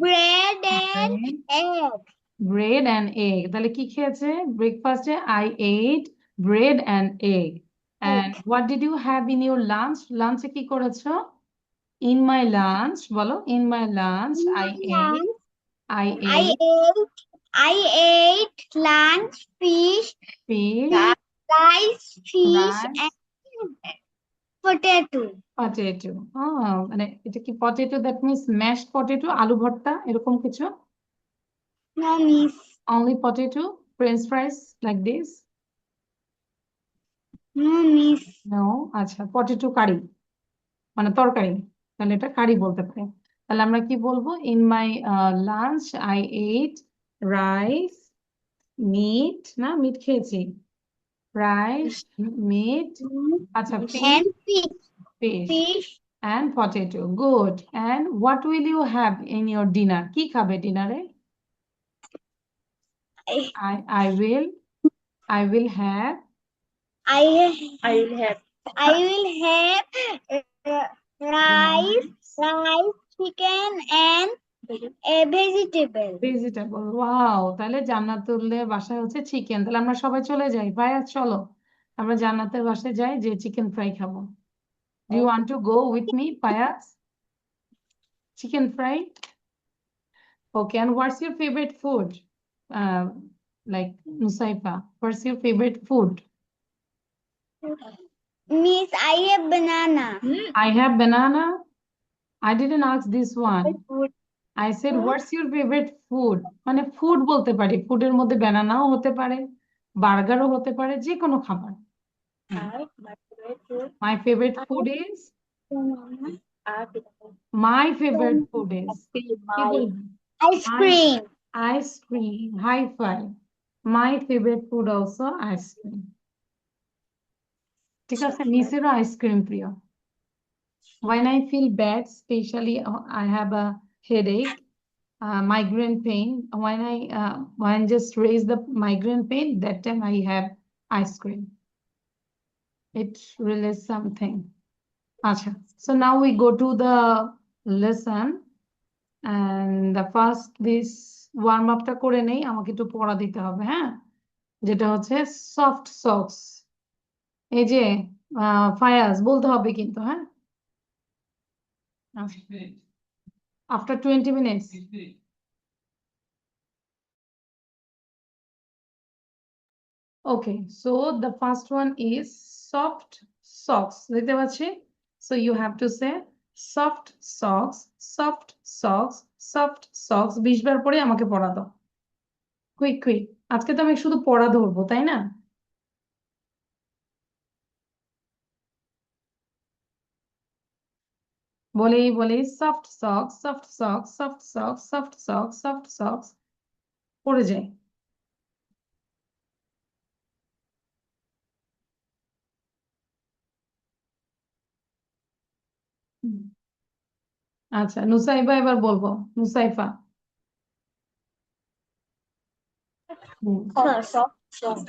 bread and egg. Bread and egg. তাহলে কি খেয়েছে ব্রেকফাস্টে? I ate bread and egg. And what did you have in your lunch? লাঞ্চে কি করেছো? ইন মাই লাঞ্চ বলো। In my lunch I ate Lunch, I I ate ate I ate lunch, fish, fish rice, fish, rice and potato. Potato. মানে এটা কি potato? That means mashed potato, আলু ভর্তা এরকম কিছু? No, miss. Only potato, French fries like this? No, miss. No. আচ্ছা, potato কারি মানে তরকারি, তাহলে এটা কারি বলতে পারে। তাহলে আমরা কি বলবো? In my lunch I ate rice, meat, না মিট খেয়েছি, রাইস, মিট, আচ্ছা fish, And fish. Fish Fish. and potato. Good. And what will you have in your dinner? কি খাবে ডিনারে? I I will have I will have. I will have rice, chicken, and a vegetable. Vegetable. Wow, তাহলে জান্নাতুলের বাসায় হচ্ছে chicken. তাহলে আমরা সবাই চলে যাই, ভাইয়া চলো আমরা জান্নাতের বাসায় যাই, যে চিকেন ফ্রাই খাবো। Do you want to go with me, Payas? Chicken fry? Okay, and what's your favorite food? Uh, like Musaifa, what's your favorite food? Miss, I have banana. I have banana. I didn't ask this one. Food. I said, what's your favorite food? মানে food বলতে পারি, ফুডের মধ্যে ব্যানানাও হতে পারে, বার্গারও হতে পারে, যে কোনো খাবার। My favorite food is my favorite food is কি বলবো? Ice My cream. ice cream. High five. My favorite food also ice cream. ঠিক আছে, নিচেরও আইসক্রিম প্রিয়। When I feel bad, especially I have a headache, migraine pain. When just raise the migraine pain, that time I have ice cream. It releases something. Acha. So now we go to the lesson, and the first this warm up টা করে নেই, আমাকে একটু পড়া দিতে হবে, হ্যাঁ? যেটা হচ্ছে সফট সক্স। এই যে ফায়াজ বলতে হবে কিন্তু, হ্যাঁ? After 20 minutes. Okay, so the first one is soft socks. দেখতে পাচ্ছি? So you have to say soft socks, soft socks, soft socks. 20 বার পরে আমাকে পড়া দাও। Quick quick. আজকে তো আমি শুধু পড়া ধরবো, তাই না? বলেই বলেই soft socks, soft socks, soft socks, soft socks, soft socks পড়ে যাই। আচ্ছা, নুসাইবা এবার বলবো। Nusaifa. Soft sock. Soft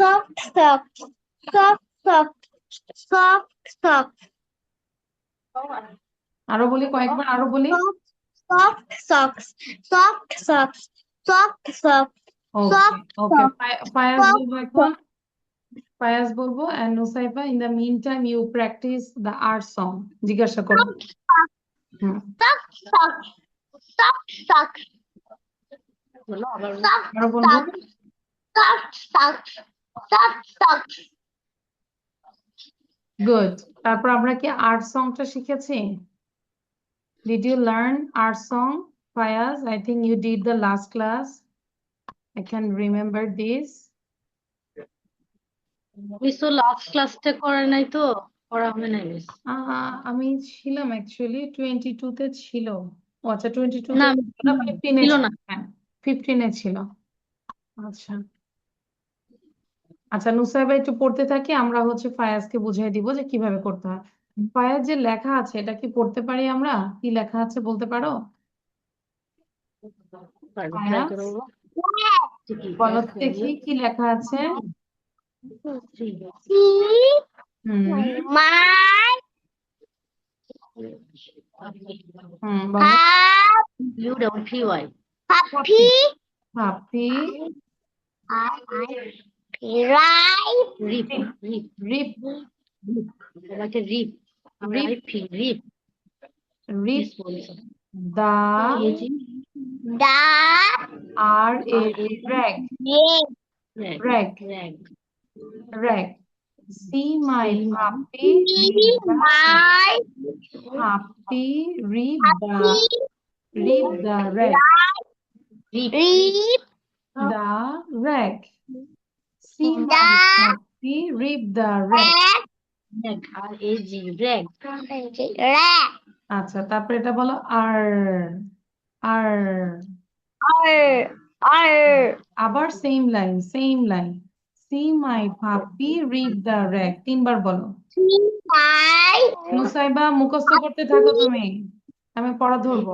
sock. Soft sock. আরো বলি, কয়েকবার আরো বলি। Soft socks. Soft socks. Soft socks. ওকে Soft ওকে, socks. ফায়াজ Soft বলবো এখন। socks. ফায়াজ বলবো, and Nusaifa in the meantime you practice the art song. জিজ্ঞাসা করো। হুম, Soft socks. Soft socks. Soft আরো বলবো। socks. Soft socks. Soft socks. Good. তারপর আমরা কি আর্ট সংটা শিখেছি? Did you learn art song, Fayaz? I think you did the last class. I can remember this. Miss তো last ক্লাসটা করে নাই, তো করা হবে না মিস। আমি ছিলাম অ্যাকচুয়ালি 22 তে ছিল। ও আচ্ছা, 22 না তে ছিল না, 15 এ ছিল ছিল। না। হ্যাঁ, 15 এ ছিল। আচ্ছা আচ্ছা, নুসাইবা একটু পড়তে থাকি, আমরা হচ্ছে ফায়াজকে বুঝিয়ে দিব যে কিভাবে করতে হয়। ফায়াজ, যে লেখা আছে এটা কি পড়তে পারি আমরা? কি লেখা আছে বলতে পারো? ট্রাই ফায়াজ করো। বলো তো দেখি কি লেখা আছে। হুম, My বলো U double P Y Puppy. Puppy Right. Rip rip rip rip like a rip Rip. rip rip this one is the The R A rag rag. Rag rag see my puppy See my puppy rip the puppy. Rag rip Rip the rag see the my puppy rip the rag rag. rag rag Rag. আচ্ছা তারপরে এটা বলো R R R. আবার same line C my puppy rip the rack তিনবার বলো See my Nusaiba মুখস্থ করতে থাকো তুমি আমি পড়া ধরবো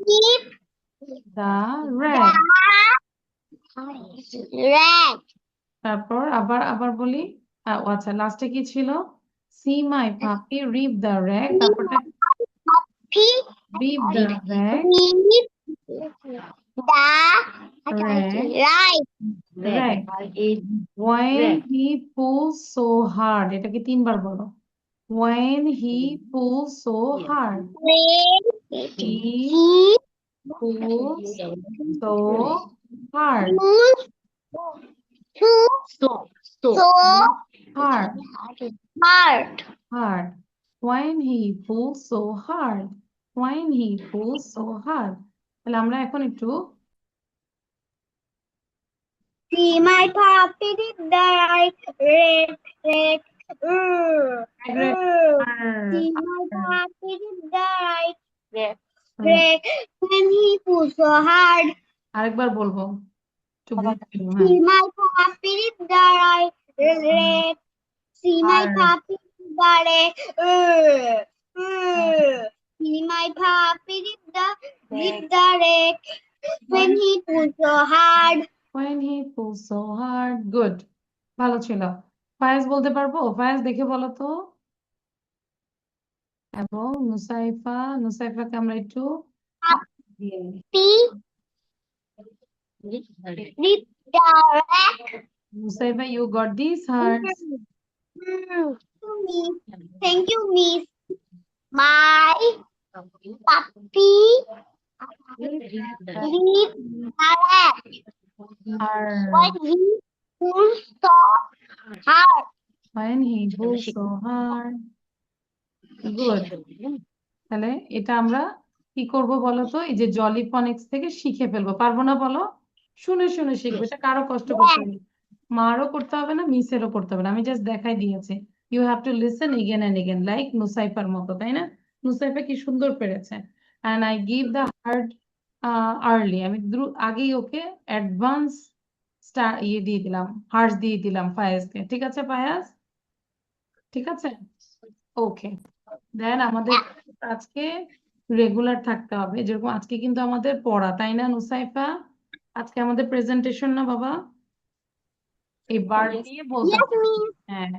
rip the rack the rag. তারপর আবার আবার বলি ও আচ্ছা লাস্টে কি ছিল see my puppy rip the rag তারপরটা Puppy. Rip the rag Rip the Rag. right. Rag when he pulls so hard এটা কি তিনবার বলো when he pulls so hard When he he pulls so hard stop so hard hard. hard when he pulls so hard when he pulls so hard তাহলে আমরা এখন একটু See my puppy did the right red. See my puppy did the right red. When he pulls so hard. আরেকবার বলবো একটু বুঝতে হ্যাঁ See my puppy did the right red. See my Hard. puppy did the red. See my puppy did the red. When he pulls so hard. when he pulls so hard good ভালো ছিল ফায়াজ বলতে পারবো ফায়াজ দেখে বলো তো এবং নুসাইফাকে আমরা একটু দিয়ে নিই। Did the red. Nusaifa, you got these hearts. Thank you, Miss. My puppy rip the leave the rat. Are When he pulls so hard. when he pulls so hard. Good. তাহলে এটা আমরা কি করব বলো তো এই যে জলি ফনিক্স থেকে শিখে ফেলবো পারবো না বলো শুনে শুনে শিখবো এটা কারো কষ্ট করতে হবে না। মারও করতে হবে না মিসেরও করতে হবে না আমি জাস্ট দেখাই দিয়েছি you have to listen again and again like নুসাইফার মতো তাই না নুসাইফা কি সুন্দর পেরেছে and I give the hard early আমি আগেই ওকে অ্যাডভান্স ইয়ে দিয়ে দিলাম হার্স দিয়ে দিলাম ফায়াজকে ঠিক আছে ফায়াজ ঠিক আছে ওকে দেন আমাদের আজকে রেগুলার থাকতে হবে যেরকম আজকে কিন্তু আমাদের পড়া তাই না নুসাইফা আজকে আমাদের প্রেজেন্টেশন না বাবা এই বার নিয়ে বলতে Yes, হবে Miss. হ্যাঁ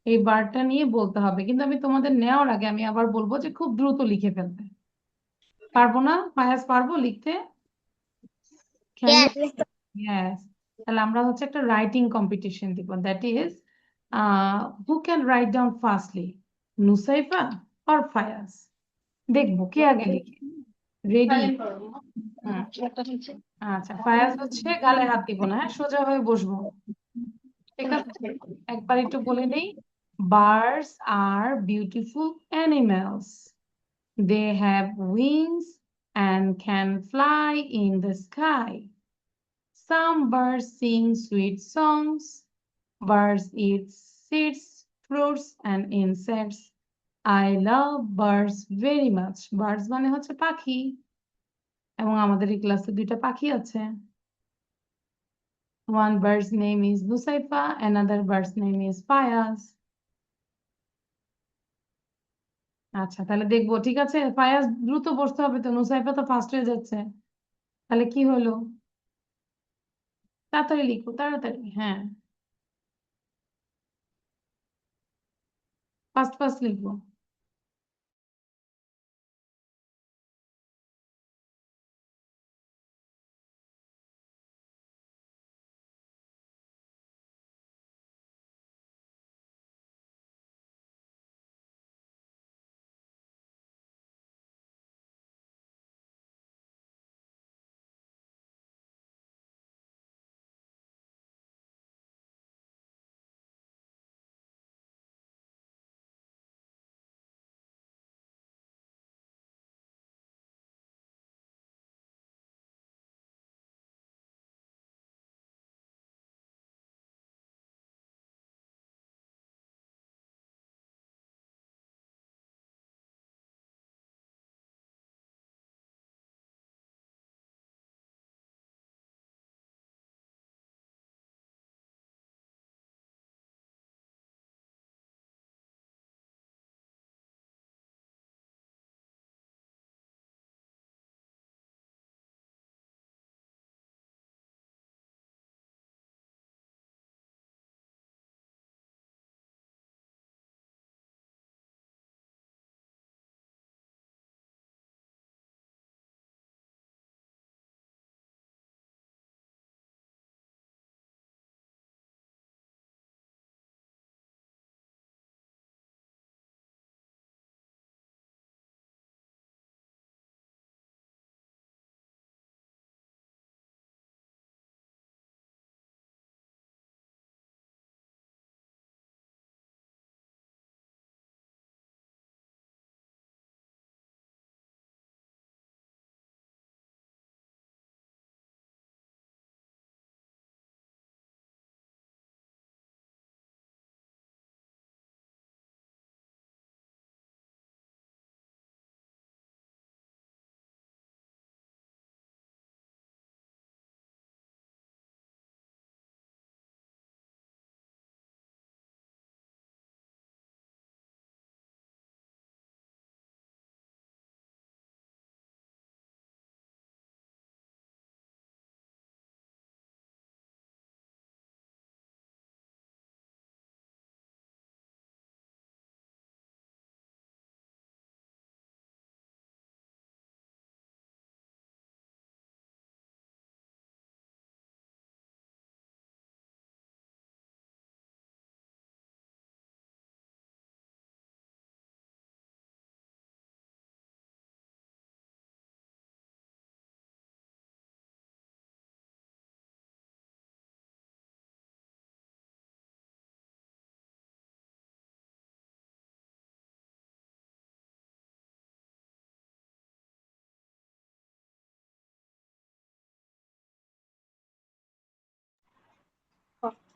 এই বারটা নিয়ে বলতে হবে কিন্তু আমি তোমাদের নেওয়ার আগে আমি আবার বলবো যে খুব দ্রুত লিখে ফেলতে পারবো না ফায়াজ পারবো লিখতে Yes. Yes. তাহলে আমরা হচ্ছে একটা রাইটিং কম্পিটিশন দিব that is who can write down fastly Nusaifa or Fayaz দেখবো কে আগে লিখে রেডি আচ্ছা ফায়াজ হচ্ছে গালে হাত দিব না হ্যাঁ সোজা হয়ে বসবো ঠিক আছে একবার একটু বলে নেই birds are beautiful animals they have wings and can fly in the sky. Some birds sing sweet songs. Birds eat seeds, fruits, and insects. I love birds very much. Birds মানে হচ্ছে পাখি এবং আমাদের এই ক্লাসে দুইটা পাখি আছে one bird's name is Nusaifa, another bird's name is Fayaz. আচ্ছা তাহলে দেখবো ঠিক আছে ফায়াজ দ্রুত বসতে হবে তো নুসাইফা তো ফার্স্ট হয়ে যাচ্ছে তাহলে কি হলো তাড়াতাড়ি লিখো তাড়াতাড়ি হ্যাঁ ফার্স্ট লিখবো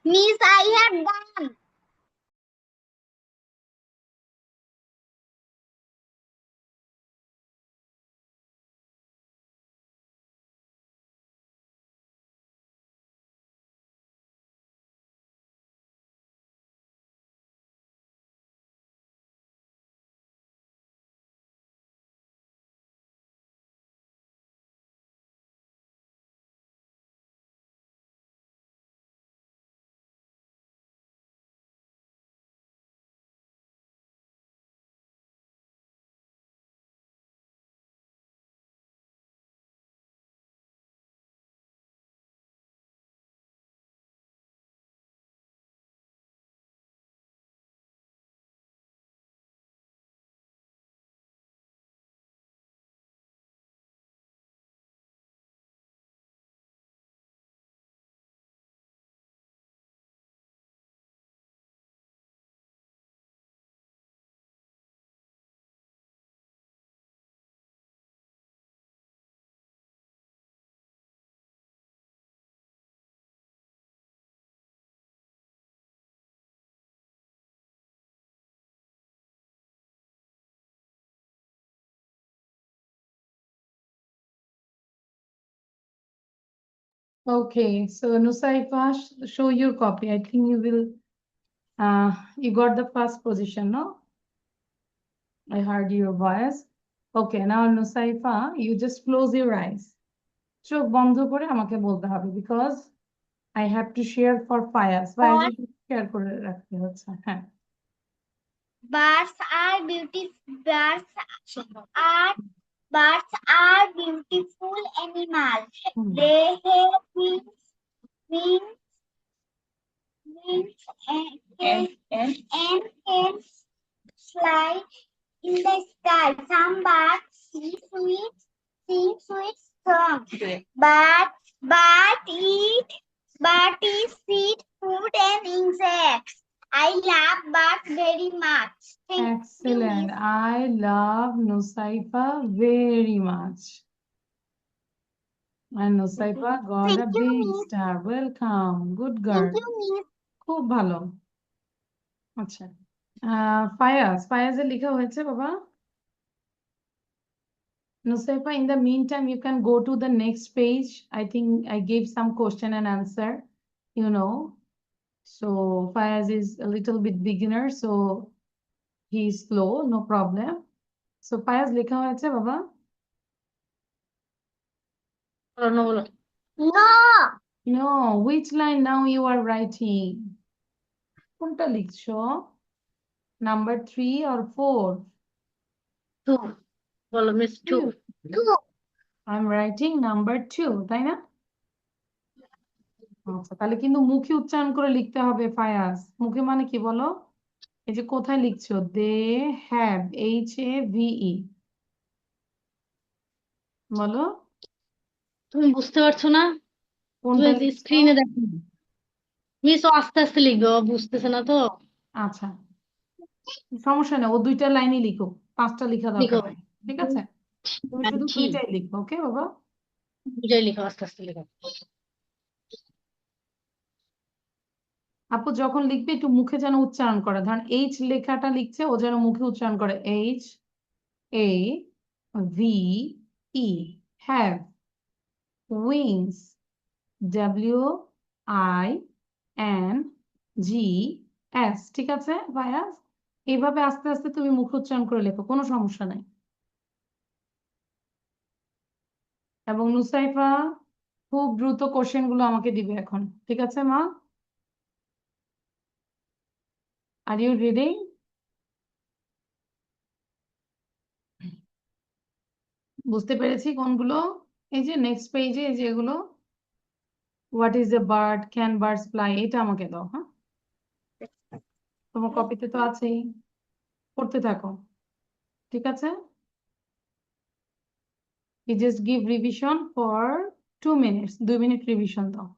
Miss, I have done. Okay, so Nusaifa, show your copy. I think you will, you got the first position, no? I heard your voice. Okay, now Nusaifa, you just close your eyes. চোখ বন্ধ করে আমাকে বলতে হবে because I have to share for Fayaz. Fayaz share করে রাখতে হচ্ছে। হ্যাঁ। Birds are beautiful. Birds are beautiful animals. Hmm. They have wings, and can fly in the sky. Some birds sing sweet songs, but eat food and insects. I love birds very much. Thank you, Excellent. Miss. I love Nusaifa very much. And Nusaifa got a Thank you, big Miss. star. Welcome. Good Thank girl. you, Miss. খুব ভালো। আচ্ছা। ফায়াজের লেখা হয়েছে বাবা? Nusaifa, in the meantime, you can go to the next page. I think I gave some question and answer, you know. So Fayaz is a little bit beginner, so he's slow, no problem. So Fayaz লেখা হয়েছে বাবা? বলো বলো No. No, which line now you are writing? কোনটা লিখছো? Number 3 or 4? Two বলো miss two 2. I'm writing number 2, তাই না? আচ্ছা, তাহলে কিন্তু মুখে উচ্চারণ করে লিখতে হবে ফায়াজ। মুখে মানে কি বলো? এই যে কোথায় লিখছো? দে হ্যাভ, HAVE, বলো তুমি বুঝতে পারছো না? কোনটা তুমি লিখছো? স্ক্রিনে দেখো মিস ও আস্তে আস্তে লিখবে, ও বুঝতেছে না তো। আচ্ছা, সমস্যা নেই, ও 2টা লাইনই লিখো, 5টা লেখা লিখো দরকার নেই, ঠিক আছে? তুমি শুধু 2টাই লিখো, ওকে বাবা? বুঝাই লিখো, আস্তে আস্তে লিখো। আপু যখন লিখবে একটু মুখে যেন উচ্চারণ করে, ধরেন এইচ লেখাটা লিখছে, ও যেন মুখে উচ্চারণ করে, HAVE, হ্যাভ, উইংস, WINGS, ঠিক আছে ভাইয়াস? এইভাবে আস্তে আস্তে তুমি মুখ উচ্চারণ করে লেখো, কোনো সমস্যা নাই। এবং নুসাইফা খুব দ্রুত কোশ্চেন গুলো আমাকে দিবে এখন, ঠিক আছে মা? Are you reading? বুঝতে পেরেছি কোনগুলো? এই যে নেক্সট পেজে এই যে এগুলো, what is a bird, can birds fly, এটা আমাকে দাও। হ্যাঁ, তোমার কপিতে তো আছেই, পড়তে থাকো, ঠিক আছে? You just give revision for 2 minutes, 2 minute revision দাও।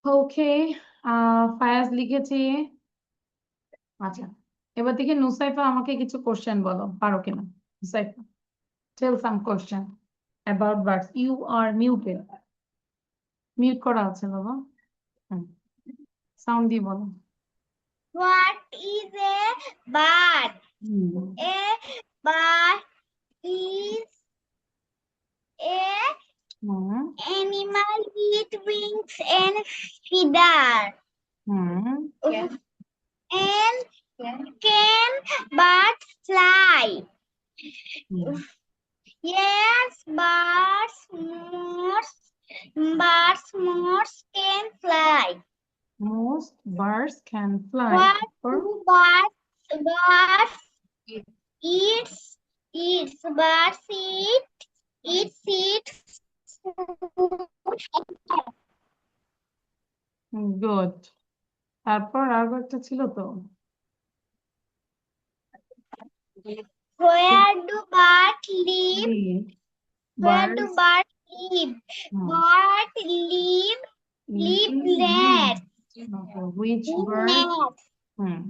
ওকে, ফায়াজ লিখেছে। আচ্ছা, এবার থেকে নুসাইফা আমাকে কিছু কোশ্চেন বলো, পারো কিনা? Nusaifa, tell some question about birds. You are muted, mute করা আছে বাবা। সাউন্ড দিয়ে বলো। What is a bird? Hmm, A bird is a hmm, animal with wings and feathers. Hmm, And can birds fly? Hmm. Yes, birds can fly. Most birds can fly. What Or do birds eat? Birds eat seeds. good. তারপর আরো একটা ছিল তো। Where do birds live? Leaf. Where do Birds birds live? hmm, Birds live live nests. okay. Which In bird? nests. Hmm.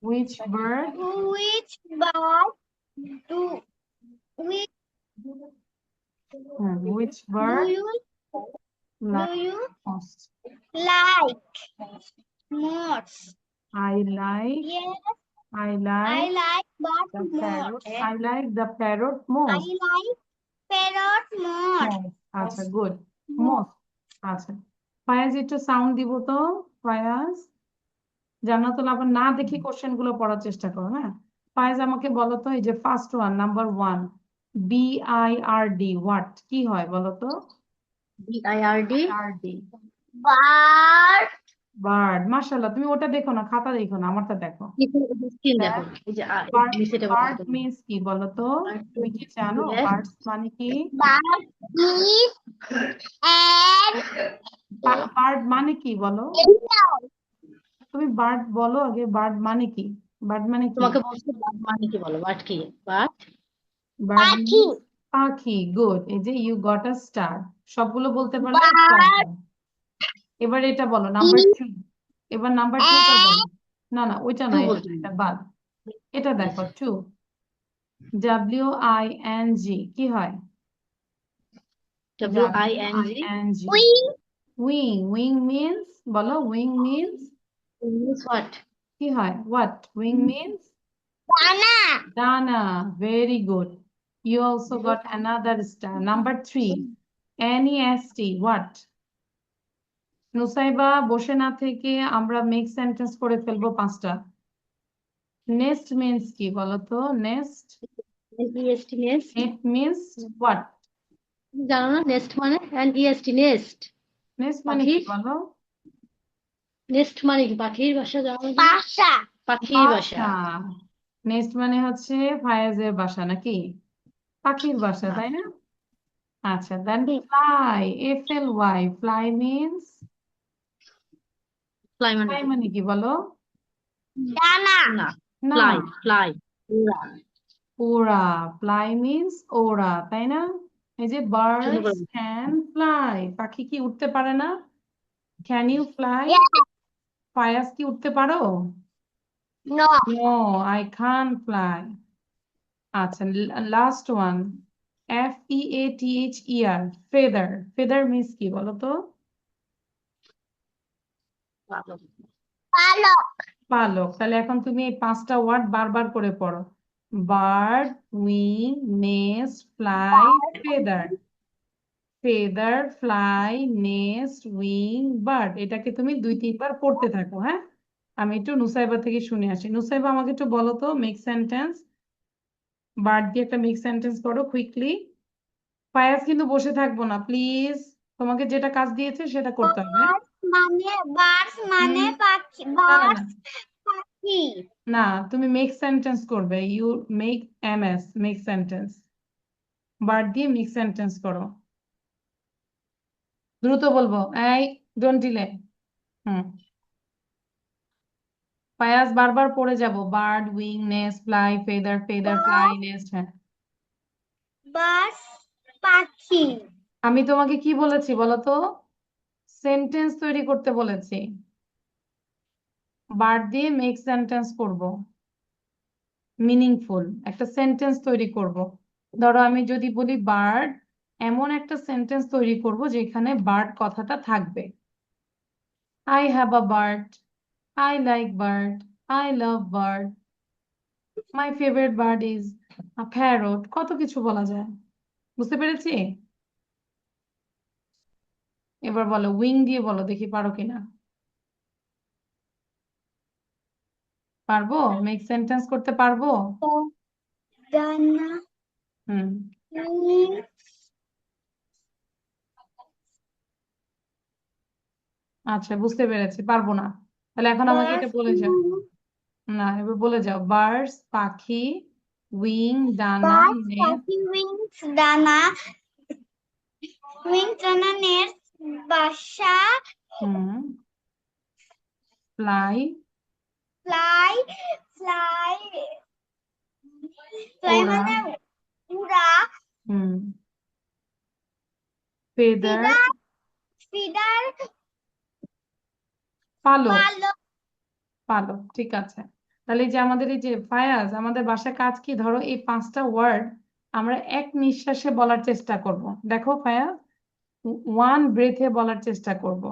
Which bird? Which bird do which Which do bird you like most? like most? I like. Yes, I I like like birds the parrot. most. I like the parrot I most. like parrot most. Most. আচ্ছা, good. Most. আচ্ছা, ফায়াজ একটু sound দিব তো। ফায়াজ, জান্নাতুল আবার না দেখে question গুলো পড়ার চেষ্টা করো, হ্যাঁ। ফায়াজ আমাকে বলো তো, এই যে first one, number 1, BIRD, what কি হয় বলো তো? BIRD RD, Bird. বার্ড। মাশাআল্লাহ, তুমি ওটা দেখো না, খাতা দেখো না, আমারটা দেখো। স্ক্রিন দেখো, এই যে বার্ড, নিচে টেবিল বার্ড মিন্স কি বলো তো? তুমি কি জানো বার্ডস মানে কি? Bird is an বার্ড মানে কি বলো? তুমি বার্ড বলো আগে, বার্ড মানে কি? বার্ড মানে কি? তোমাকে বলছি বাট মানে কি বলো, বাট কি? বাট বার্ড পাখি। মিন্স পাখি। গুড, এই যে ইউ গট আ স্টার। সবগুলো বলতে পারলে স্টার Bird দাও। এবার এটা বলো, নাম্বার is 2। এবার নাম্বার 2টা বলো। না না, ওইটা টু না, এটা বলতে এটা বাদ। এটা দেখো, 2, WING কি হয়? WING WING, wing. Wing. Wing means বলো, উইং মিন্স means what? কি হয়? What wing means? Dana. ডানা। Very good, you also got another star. Number 3, NEST, হোয়াট? নুসাইবা, বসে না থেকে আমরা মেক সেন্টেন্স করে ফেলবো 5টা। নেস্ট মিন্স কি বলো তো? Nest, NEST nest, it means what? জানো না নেস্ট মানে? NEST নেস্ট, নেস্ট মানে কি বলো? নেস্ট মানে কি? পাখির বাসা, জানো না? Pasha. পাখির বাসা। নেস্ট মানে হচ্ছে ফায়াজের বাসা নাকি? পাখির বাসা, তাই না? আচ্ছা, then fly, FLY, fly means? Fly মানে ফ্লাই কি? মানে কি বলো? Dana. না, না, ফ্লাই ফ্লাই উড়া। ওড়া। ফ্লাই মিন্স ওড়া, তাই না? এই যে সুন্দর বার্ডস করে বলো। ক্যান ফ্লাই, পাখি কি উঠতে পারে না? Can you fly? Yes. Fayaz কি উঠতে পারো? No. No, I can't fly. আচ্ছা, last one, FEATHER, feather. Feather means কি বলো তো? ভালো। Palok. পালক। তাহলে এখন তুমি এই 5টা ওয়ার্ড বারবার করে পড়ো। Bird, wing, nest, fly, feather. Feather, fly, nest, wing, bird. এটাকে তুমি 2-3 বার পড়তে থাকো, হ্যাঁ। আমি একটু নুসাইবা থেকে শুনে আসি। নুসাইবা, আমাকে একটু বলো তো মেক সেন্টেন্স। বার্ড দিয়ে একটা মেক সেন্টেন্স করো কুইকলি। ফায়াজ কিন্তু বসে থাকবো না প্লিজ, তোমাকে যেটা কাজ দিয়েছে সেটা করতে হবে। Birds মানে হুম, পাখি। না না না Birds পাখি। না, তুমি মেক সেন্টেন্স করবে, you make MS, make sentence. Bird দিয়ে মেক সেন্টেন্স করো, দ্রুত বলবো, এই ডোন্ট ডিলে। হুম, ফায়াজ বারবার পড়ে যাব, bird, wing, nest, fly, feather, feather, fly, nest. হ্যাঁ, Birds পাখি। আমি তোমাকে কি বলেছি বলো তো? সেন্টেন্স তৈরি করতে বলেছি, বার্ড দিয়ে মেক সেন্টেন্স করব, মিনিংফুল একটা সেন্টেন্স তৈরি করব। ধরো আমি যদি বলি বার্ড, এমন একটা সেন্টেন্স তৈরি করব যেখানে বার্ড কথাটা থাকবে। I have a bird, I like bird, I love bird, my favourite bird is a parrot, কত কিছু বলা যায়। বুঝতে পেরেছি? এবার বলো উইং দিয়ে বলো, দেখি পারো কিনা। পারবো? মেক সেন্টেন্স করতে পারবো? ডানা হুম, wings আচ্ছা বুঝতে পেরেছি, পারবো না। তাহলে এখন আমাকে এটা birds বলে যাও। না, এবার বলে যাও। বার্ডস পাখি, উইং ডানা, নেস্ট। পাখি ডানা wings ডানা nest বাসা হুম, ফ্লাই, fly fly fly ওড়া। মানে উড়া হুম, ফেদার, feeder feeder পালক। পালক পালক, ঠিক আছে। তাহলে এই যে আমাদের এই যে ফায়াজ, আমাদের বাসায় কাজ কি, ধরো এই 5টা ওয়ার্ড আমরা এক নিঃশ্বাসে বলার চেষ্টা করব। দেখো ফায়াজ, ওয়ান ব্রেথে বলার চেষ্টা করব।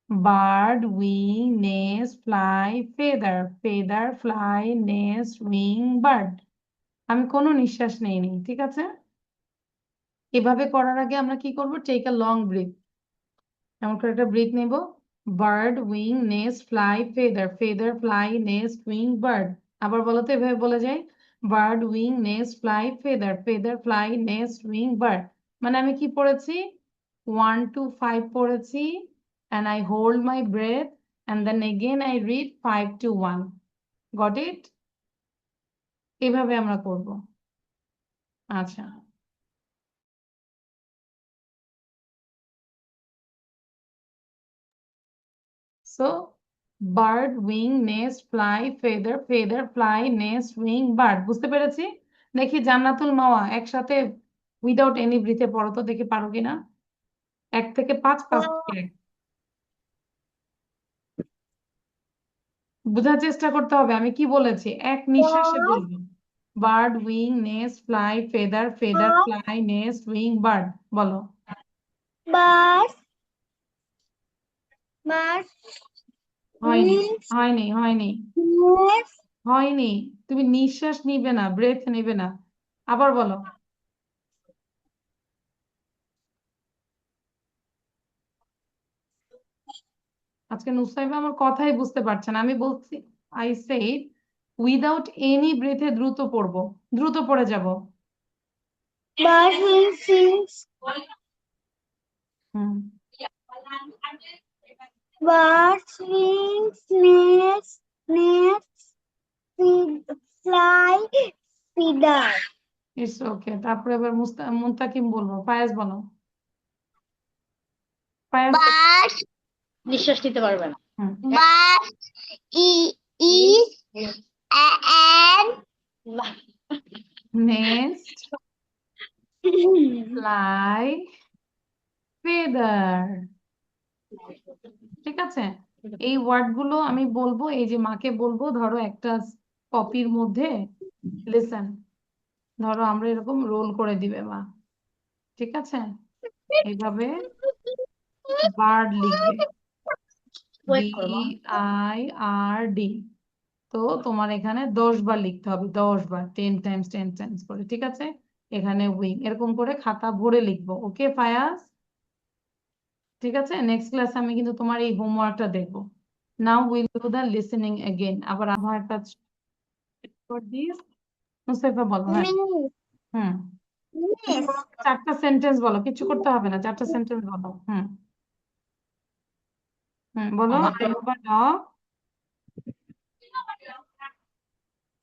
Bird, wing, nest, fly, feather, feather, fly, nest, wing, bird. আমি কোনো নিঃশ্বাস নেইনি, ঠিক আছে? এভাবে করার আগে আমরা কি করব, টেক আ লং ব্রিথ। এমন করে একটা ব্রিথ নেব। Bird, wing, nest, fly, feather, feather, fly, nest, wing, bird. আবার বলো তো, এভাবে বলে যাই। Bird, wing, nest, fly, feather, feather, fly, nest, wing, bird. মানে আমি কি পড়েছি, 1 to 5 পড়েছি, and I hold my breath, and then again I read 5 to 1. Got it? এভাবে আমরা করব। আচ্ছা, so bird, wing, nest, fly, feather, feather, fly, nest, wing, bird. বুঝতে পেরেছি? দেখি জান্নাতুল মাওয়া একসাথে উইদাউট এনি ব্রিথে পড়ো তো, দেখি পারো কিনা। 1 থেকে 5, 5 থেকে 1। বোঝার চেষ্টা করতে হবে আমি কি বলেছি, এক নিঃশ্বাসে বলবো। Bird, wing, nest, fly, feather, feather, fly, nest, wing, bird. বলো। birds birds হয়নি, wings হয়নি, হয়নি, nest হয়নি। তুমি নিঃশ্বাস নিবে না, ব্রেথ নিবে না। আবার বলো। আজকে নুসাইবা আমার কথাই বুঝতে পারছে না। আমি বলছি, আই সেড উইদাউট এনি ব্রেথে দ্রুত পড়বো, দ্রুত পড়ে যাব। birds wings hmm, birds wings nest fly feeder it's okay. তারপরে এবার মুনতাকিম বলবো, ফায়াজ বলো। ফায়াজ birds নিঃশ্বাস নিতে পারবে না। হুম, birds is an nest, fly, feather. ঠিক আছে? এই ওয়ার্ড গুলো আমি বলবো, এই যে মাকে বলবো, ধরো একটা কপির মধ্যে লিসেন, ধরো আমরা এরকম রোল করে দিবে মা, ঠিক আছে? এইভাবে বার্ড লিখবে, ওয়েট বি করো মা। I R D. তো তোমার এখানে 10 বার লিখতে হবে, 10 বার, 10 টাইমস 10 টাইমস করে, ঠিক আছে? এখানে উইং, এরকম করে খাতা ভরে লিখবো। ওকে ফায়াজ? ঠিক আছে, নেক্সট ক্লাসে আমি কিন্তু তোমার এই হোমওয়ার্কটা দেখবো। Now will do the listening again. আবার আমার কাজ ফর দিস। মুস্তাফা বলো, হ্যাঁ। হুম, nest 4টা সেন্টেন্স বলো, কিছু করতে হবে না, 4টা সেন্টেন্স বলো। হুম, হুম, বলো। Dog,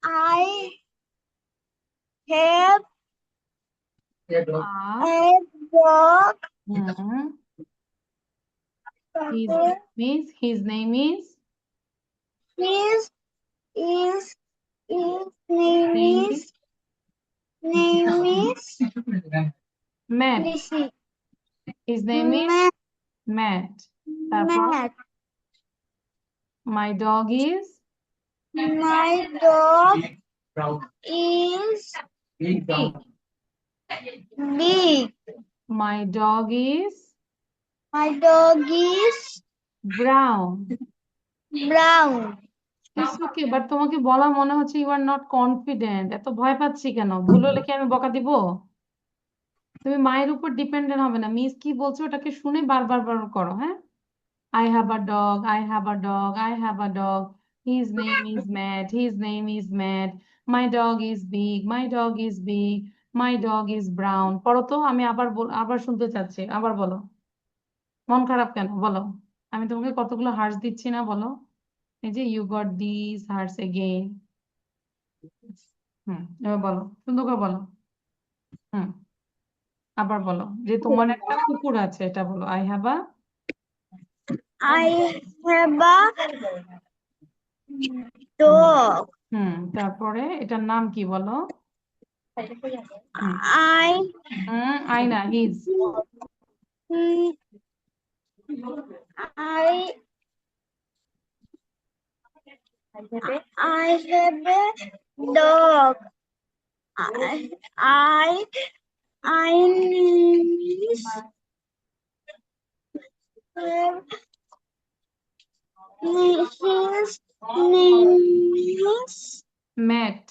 I have a, a dog hmm, his name is his is his name name is is Matt. Rishi His name is Matt Matt. তারপর mat. my dog is My dog is big. big. My dog is My dog is brown. brown. It's okay, but তোমাকে বলা মনে হচ্ছে you are not confident. এত ভয় পাচ্ছি কেন? ভুল হলে কি আমি বকা দিব? তুমি মায়ের উপর ডিপেন্ডেন্ট হবে না। মিস কি বলছো ওটাকে শুনে বারবার করো, হ্যাঁ? I have a dog, I have a dog, I have a dog. His name is Matt, his name is Matt. My dog is big, my dog is big. My dog is brown. পড়ো তো, আমি আবার শুনতে চাচ্ছি। আবার বলো। মন খারাপ কেন? বলো। আমি তোমাকে কতগুলো হার্স দিচ্ছি না, বলো। এই যে you got these hearts again. এবার বলো, সুন্দর করে বলো। হুম আবার বলো যে তোমার একটা কুকুর আছে, এটা বলো। I have a I have a dog. তারপরে এটার নাম কি বলো? হুম I আয়না, his. mm, I I have a dog. I miss have his name is Matt.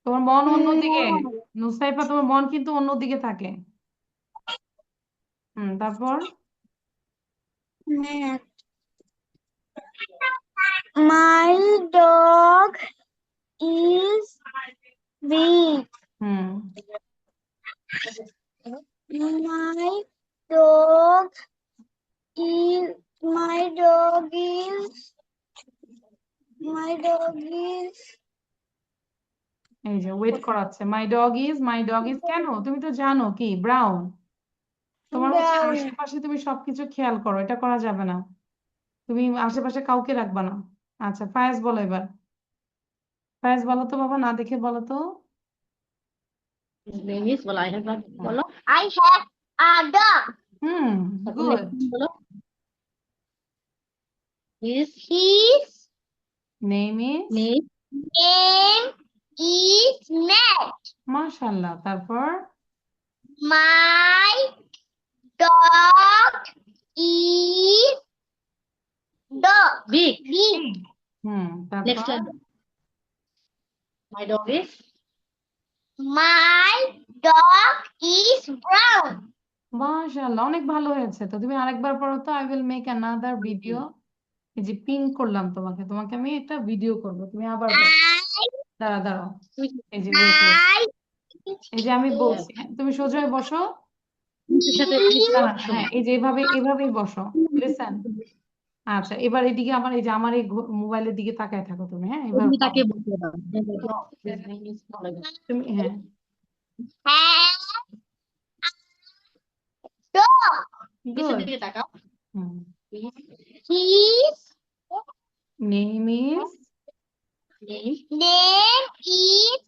তোমার মন অন্যদিকে। নুসাইফা, তোমার মন কিন্তু অন্যদিকে থাকে। তারপর Matt. My dog is big. Hmm My dog my dog is এই যে ওয়েট করাচ্ছে। মাই ডগ ইজ কেন? তুমি তো জানো কি ব্রাউন। তোমার হচ্ছে brown. আশেপাশে তুমি সবকিছু খেয়াল করো, এটা করা যাবে না। তুমি আশেপাশে কাউকে রাখবা না। আচ্ছা, ফায়াজ বলো এবার। ফায়াজ বলো তো বাবা, না দেখে বলো তো। His name is বলো I have a বলো I have a dog. তারপর গুড। next বলো his His name is name name is Matt. মাশাআল্লাহ। তারপর My dog is big. big. Next তারপর line. My dog is My dog is brown. মাশাআল্লাহ, অনেক ভালো হয়েছে। তো তুমি আরেকবার পড়ো তো। I will make another video. এই যে পিন করলাম তোমাকে, আমি একটা ভিডিও করব, তুমি আবার বলো। দাঁড়াও দাঁড়াও, এই যে ওয়েট ওয়েট, I এই যে আমি বলছি, হ্যাঁ, তুমি সোজা হয়ে বসো। এর সাথে হ্যাঁ, এই যে এভাবেই বসো। লিসেন। আচ্ছা, এবার এদিকে আমার, এই যে আমার এই মোবাইলের দিকে তাকায় থাকো তুমি, হ্যাঁ, এবার ওদিকে পড়ো। তাকিয়ে বলতে দাও his name is বলো এবার। তুমি হ্যাঁ have dog. নিচের গুড। দিকে তাকাও His name is name is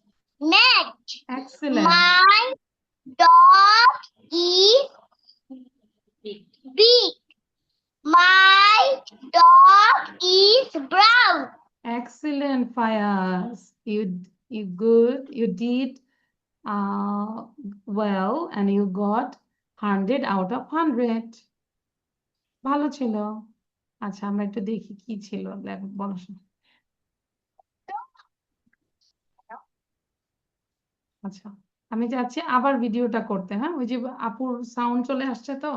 Matt. Excellent. My dog is big. My dog is brown. Excellent, Fayaz. You good. You did well, and you got 100 out of 100. ভালো ছিল। আচ্ছা, আমরা একটু দেখি কি ছিল। বলো। আচ্ছা, আমি যাচ্ছি আবার ভিডিওটা করতে। হ্যাঁ, ওই যে আপুর সাউন্ড চলে আসছে তো।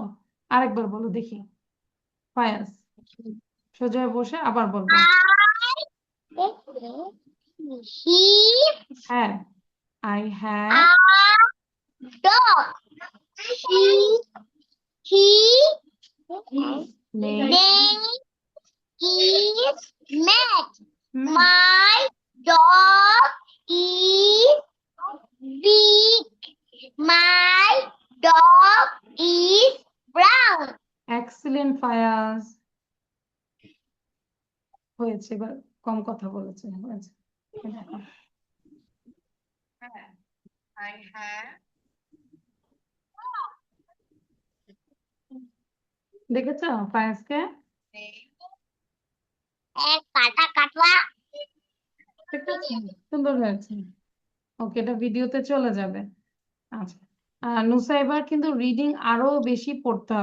আরেকবার বলো দেখি। ফায়াজ, সোজা হয়ে বসে আবার বলবো। He হ্যাঁ, I had a dog. name Name is Matt. Matt. My dog is big. My dog is brown. Excellent, Fayaz. হয়েছে, এবার কম কথা বলেছে, হয়েছে। এই দেখো। হ্যাঁ, I had দেখেছো ফায়াজকে? সুন্দর হয়েছে। ওকে, এটা ভিডিওতে চলে যাবে। আচ্ছা, নুসাইবার কিন্তু রিডিং আরো বেশি পড়তে হবে।